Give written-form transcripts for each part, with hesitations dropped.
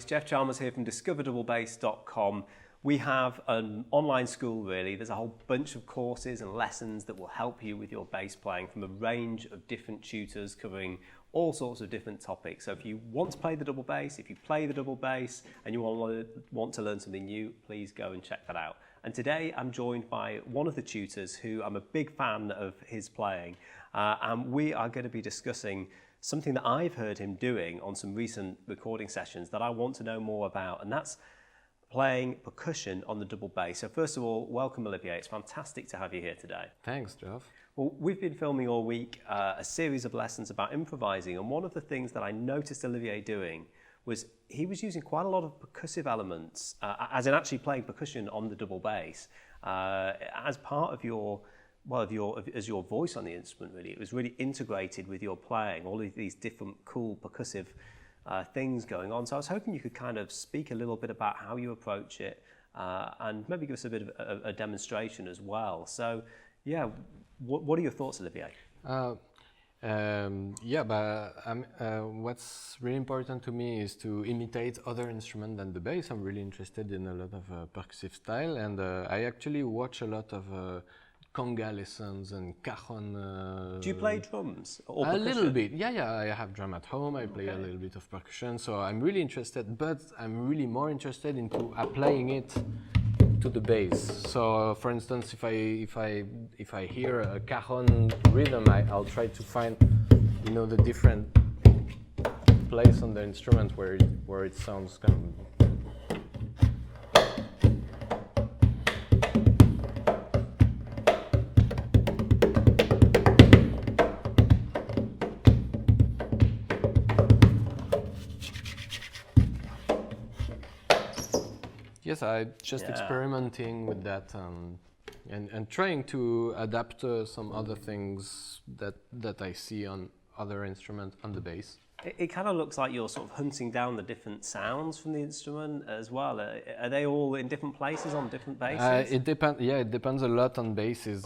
it's Geoff Chalmers here from discoverdouble-bass.com. We have an online school really. There's a whole bunch of courses and lessons that will help you with your bass playing from a range of different tutors covering all sorts of different topics. So if you want to play the double bass, if you play the double bass and you want to learn something new, please go and check that out. And today I'm joined by one of the tutors who I'm a big fan of his playing, and we are going to be discussing something that I've heard him doing on some recent recording sessions that I want to know more about, and that's playing percussion on the double bass. So first of all, welcome Olivier, it's fantastic to have you here today. Thanks, Geoff. Well, we've been filming all week a series of lessons about improvising, and one of the things that I noticed Olivier doing was he was using quite a lot of percussive elements, as in actually playing percussion on the double bass, as part of your as your voice on the instrument. Really, it was really integrated with your playing, all of these different cool percussive things going on. So I was hoping you could kind of speak a little bit about how you approach it, and maybe give us a bit of a demonstration as well. So, yeah, what are your thoughts, Olivier? What's really important to me is to imitate other instruments than the bass. I'm really interested in a lot of percussive style, and I actually watch a lot of conga lessons and cajon. Do you play drums or percussion? A little bit, yeah. I have drum at home. I play a little bit of percussion, so I'm really interested. But I'm really more interested into applying it to the bass. So, for instance, if I hear a cajon rhythm, I'll try to find, the different place on the instrument where it sounds kind of. Yes, I just experimenting with that and trying to adapt some other things that I see on other instruments on the bass. It kind of looks like you're sort of hunting down the different sounds from the instrument as well. Are they all in different places on different basses? It depends. Yeah, it depends a lot on basses.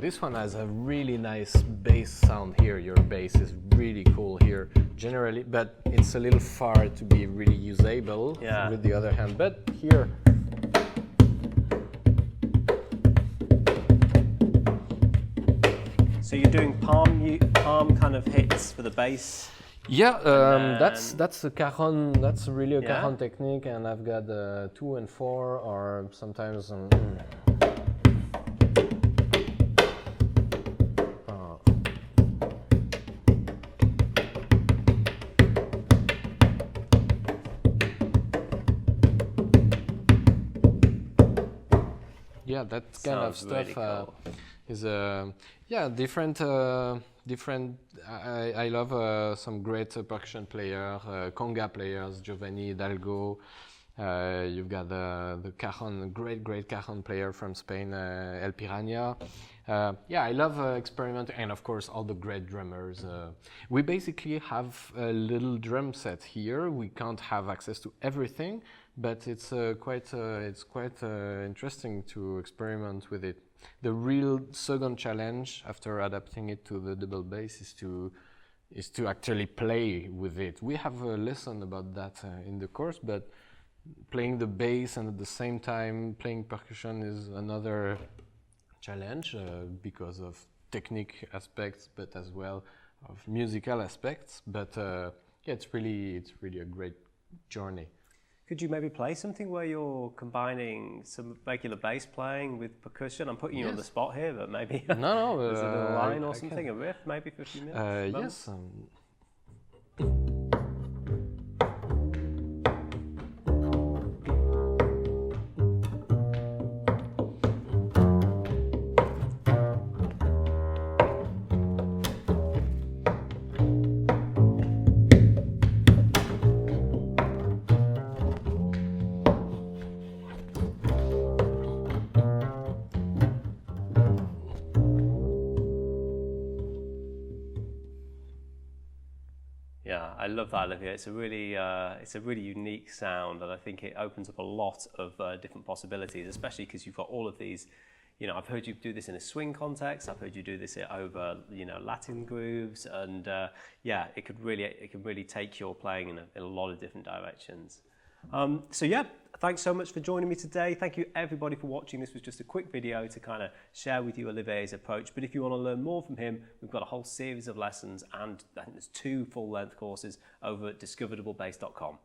This one has a really nice bass sound here. Your bass is really cool here, generally, but it's a little far to be really usable. Yeah. With the other hand, but here. So you're doing palm kind of hits for the bass. Yeah, that's a cajon. That's really a cajon technique, and I've got 2 and 4, or sometimes. Yeah, that kind of stuff really cool. Is different. I love some great percussion players, conga players, Giovanni Hidalgo. You've got the cajon, great cajon player from Spain, El Piranha. I love experimenting, and of course all the great drummers. We basically have a little drum set here. We can't have access to everything, but it's quite interesting to experiment with it. The real second challenge after adapting it to the double bass is to actually play with it. We have a lesson about that in the course, but playing the bass and at the same time playing percussion is another challenge because of technique aspects, but as well of musical aspects. But it's really a great journey. Could you maybe play something where you're combining some regular bass playing with percussion? I'm putting you on the spot here, but maybe there's a little line or something, a riff maybe for a few minutes? Yes. Yeah, I love that, Olivier. It's a really unique sound, and I think it opens up a lot of different possibilities, especially because you've got all of these. I've heard you do this in a swing context. I've heard you do this over, Latin grooves, and it could really take your playing in a lot of different directions. So yeah, thanks so much for joining me today. Thank you everybody for watching. This was just a quick video to kind of share with you Olivier's approach. But if you want to learn more from him, we've got a whole series of lessons, and I think there's 2 full-length courses over at discoveredablebass.com.